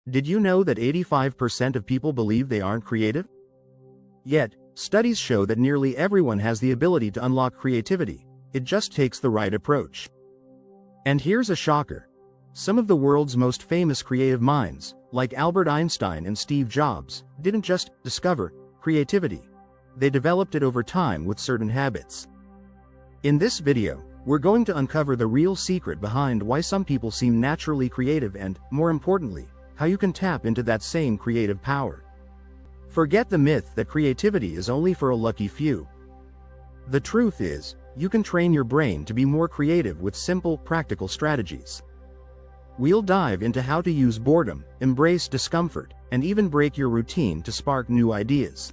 Did you know that 85% of people believe they aren't creative? Yet, studies show that nearly everyone has the ability to unlock creativity. It just takes the right approach. And here's a shocker. Some of the world's most famous creative minds, like Albert Einstein and Steve Jobs, didn't just discover creativity. They developed it over time with certain habits. In this video, we're going to uncover the real secret behind why some people seem naturally creative and, more importantly, how you can tap into that same creative power. Forget the myth that creativity is only for a lucky few. The truth is, you can train your brain to be more creative with simple, practical strategies. We'll dive into how to use boredom, embrace discomfort, and even break your routine to spark new ideas.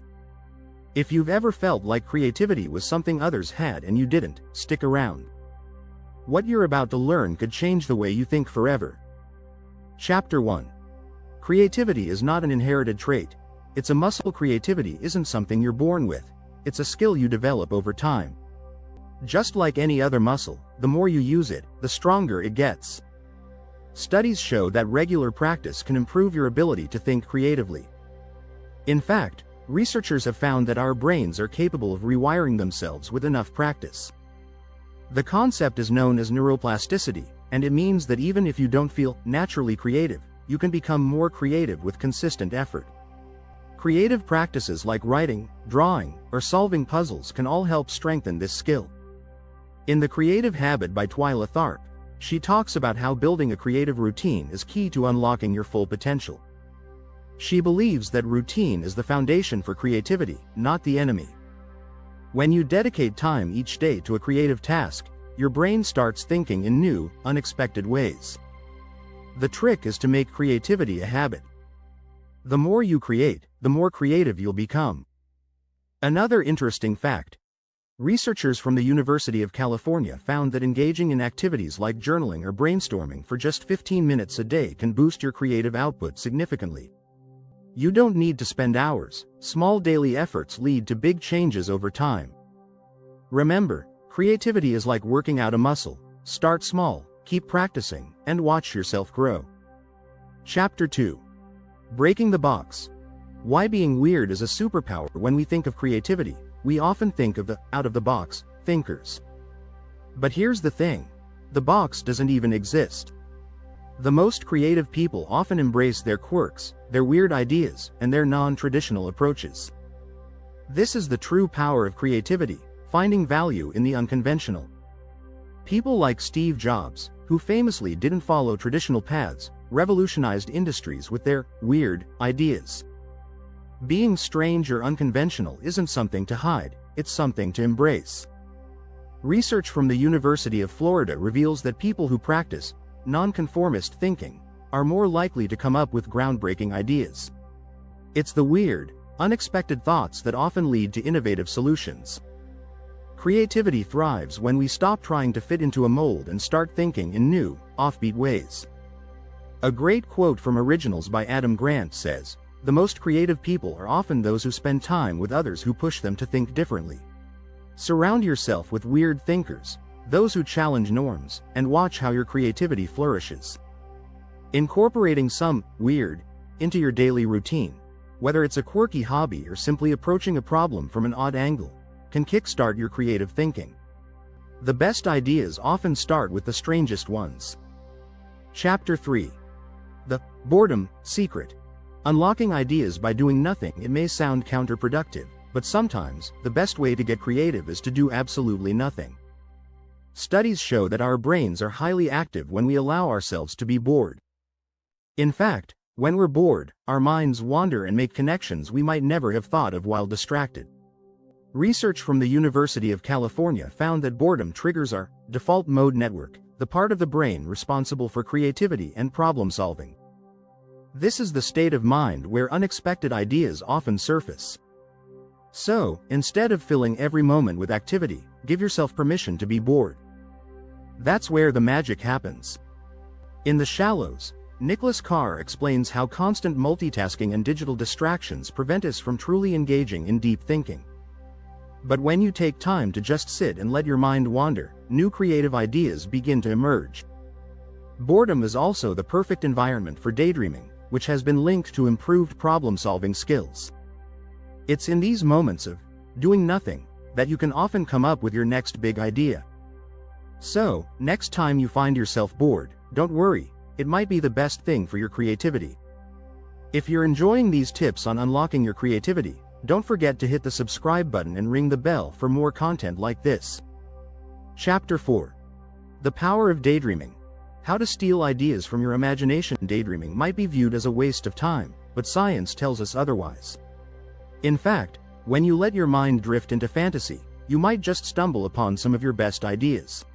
If you've ever felt like creativity was something others had and you didn't, stick around. What you're about to learn could change the way you think forever. Chapter 1. Creativity is not an inherited trait. It's a muscle. Creativity isn't something you're born with. It's a skill you develop over time. Just like any other muscle, the more you use it, the stronger it gets. Studies show that regular practice can improve your ability to think creatively. In fact, researchers have found that our brains are capable of rewiring themselves with enough practice. The concept is known as neuroplasticity, and it means that even if you don't feel naturally creative, you can become more creative with consistent effort. Creative practices like writing, drawing, or solving puzzles can all help strengthen this skill. In The Creative Habit by Twyla Tharp, she talks about how building a creative routine is key to unlocking your full potential. She believes that routine is the foundation for creativity, not the enemy. When you dedicate time each day to a creative task, your brain starts thinking in new, unexpected ways. The trick is to make creativity a habit. The more you create, the more creative you'll become. Another interesting fact. Researchers from the University of California found that engaging in activities like journaling or brainstorming for just 15 minutes a day can boost your creative output significantly. You don't need to spend hours. Small daily efforts lead to big changes over time. Remember, creativity is like working out a muscle. Start small, keep practicing, and watch yourself grow. Chapter 2. Breaking the box. Why being weird is a superpower. When we think of creativity, we often think of the out-of-the-box thinkers. But here's the thing. The box doesn't even exist. The most creative people often embrace their quirks, their weird ideas, and their non-traditional approaches. This is the true power of creativity, finding value in the unconventional. People like Steve Jobs, who famously didn't follow traditional paths, revolutionized industries with their weird ideas. Being strange or unconventional isn't something to hide, it's something to embrace. Research from the University of Florida reveals that people who practice nonconformist thinking are more likely to come up with groundbreaking ideas. It's the weird, unexpected thoughts that often lead to innovative solutions. Creativity thrives when we stop trying to fit into a mold and start thinking in new, offbeat ways. A great quote from Originals by Adam Grant says, "The most creative people are often those who spend time with others who push them to think differently." Surround yourself with weird thinkers, those who challenge norms, and watch how your creativity flourishes. Incorporating some weird into your daily routine, whether it's a quirky hobby or simply approaching a problem from an odd angle, can kickstart your creative thinking. The best ideas often start with the strangest ones. Chapter 3. The boredom secret. Unlocking ideas by doing nothing. It may sound counterproductive, but sometimes, the best way to get creative is to do absolutely nothing. Studies show that our brains are highly active when we allow ourselves to be bored. In fact, when we're bored, our minds wander and make connections we might never have thought of while distracted. Research from the University of California found that boredom triggers our default mode network, the part of the brain responsible for creativity and problem solving. This is the state of mind where unexpected ideas often surface. So, instead of filling every moment with activity, give yourself permission to be bored. That's where the magic happens. In The Shallows, Nicholas Carr explains how constant multitasking and digital distractions prevent us from truly engaging in deep thinking. But when you take time to just sit and let your mind wander, new creative ideas begin to emerge. Boredom is also the perfect environment for daydreaming, which has been linked to improved problem-solving skills. It's in these moments of doing nothing that you can often come up with your next big idea. So, next time you find yourself bored, don't worry, it might be the best thing for your creativity. If you're enjoying these tips on unlocking your creativity, don't forget to hit the subscribe button and ring the bell for more content like this. Chapter 4. The Power of Daydreaming. How to steal ideas from your imagination. Daydreaming might be viewed as a waste of time, but science tells us otherwise. In fact, when you let your mind drift into fantasy, you might just stumble upon some of your best ideas.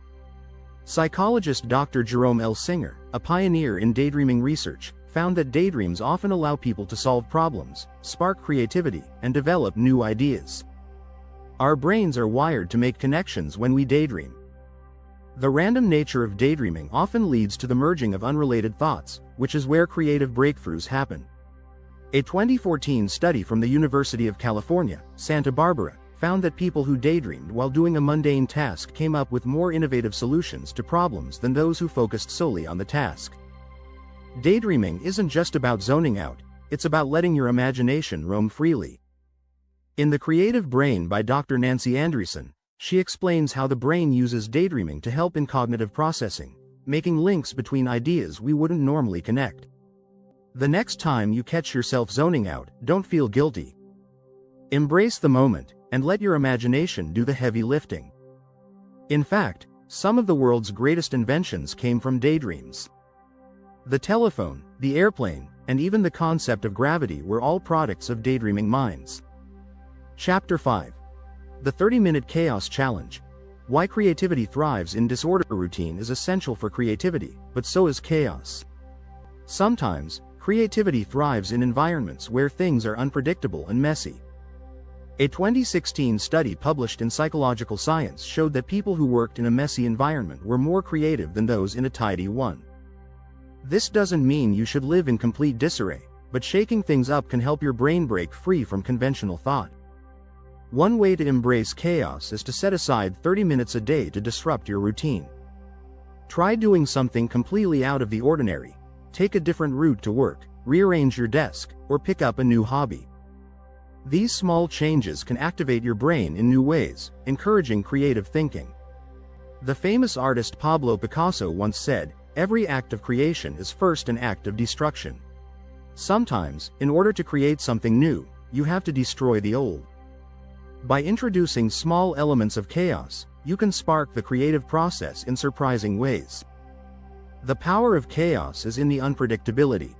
Psychologist Dr. Jerome L. Singer, a pioneer in daydreaming research, found that daydreams often allow people to solve problems, spark creativity, and develop new ideas. Our brains are wired to make connections when we daydream. The random nature of daydreaming often leads to the merging of unrelated thoughts, which is where creative breakthroughs happen. A 2014 study from the University of California, Santa Barbara, found that people who daydreamed while doing a mundane task came up with more innovative solutions to problems than those who focused solely on the task. Daydreaming isn't just about zoning out, it's about letting your imagination roam freely. In The Creative Brain by Dr. Nancy Andreessen, she explains how the brain uses daydreaming to help in cognitive processing, making links between ideas we wouldn't normally connect. The next time you catch yourself zoning out, don't feel guilty. Embrace the moment, and let your imagination do the heavy lifting. In fact, some of the world's greatest inventions came from daydreams. The telephone, the airplane, and even the concept of gravity were all products of daydreaming minds. Chapter 5. The 30-Minute Chaos Challenge. Why creativity thrives in disorder. Routine is essential for creativity, but so is chaos. Sometimes, creativity thrives in environments where things are unpredictable and messy. A 2016 study published in Psychological Science showed that people who worked in a messy environment were more creative than those in a tidy one. This doesn't mean you should live in complete disarray, but shaking things up can help your brain break free from conventional thought. One way to embrace chaos is to set aside 30 minutes a day to disrupt your routine. Try doing something completely out of the ordinary. Take a different route to work, rearrange your desk, or pick up a new hobby. These small changes can activate your brain in new ways, encouraging creative thinking. The famous artist Pablo Picasso once said, "Every act of creation is first an act of destruction." Sometimes, in order to create something new, you have to destroy the old. By introducing small elements of chaos, you can spark the creative process in surprising ways. The power of chaos is in the unpredictability.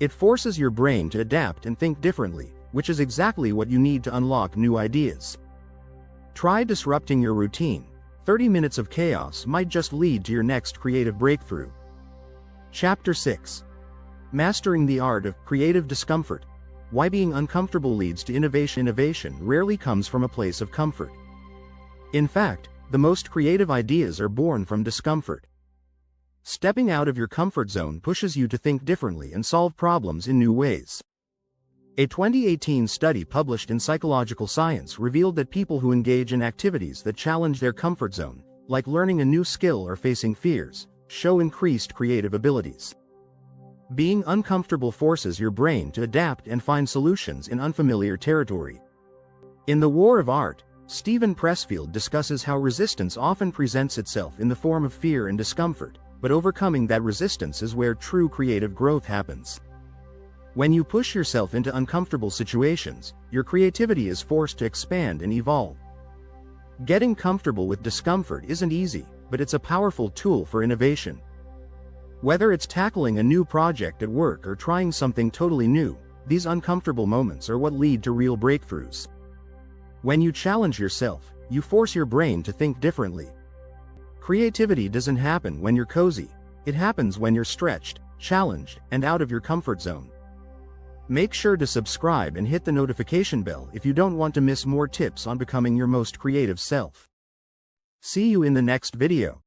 It forces your brain to adapt and think differently, which is exactly what you need to unlock new ideas. Try disrupting your routine. 30 minutes of chaos might just lead to your next creative breakthrough. Chapter 6. Mastering the Art of Creative Discomfort. Why being uncomfortable leads to innovation. Innovation rarely comes from a place of comfort. In fact, the most creative ideas are born from discomfort. Stepping out of your comfort zone pushes you to think differently and solve problems in new ways. A 2018 study published in Psychological Science revealed that people who engage in activities that challenge their comfort zone, like learning a new skill or facing fears, show increased creative abilities. Being uncomfortable forces your brain to adapt and find solutions in unfamiliar territory. In The War of Art, Stephen Pressfield discusses how resistance often presents itself in the form of fear and discomfort, but overcoming that resistance is where true creative growth happens. When you push yourself into uncomfortable situations, your creativity is forced to expand and evolve. Getting comfortable with discomfort isn't easy, but it's a powerful tool for innovation. Whether it's tackling a new project at work or trying something totally new, these uncomfortable moments are what lead to real breakthroughs. When you challenge yourself, you force your brain to think differently. Creativity doesn't happen when you're cozy, it happens when you're stretched, challenged, and out of your comfort zone. Make sure to subscribe and hit the notification bell if you don't want to miss more tips on becoming your most creative self. See you in the next video.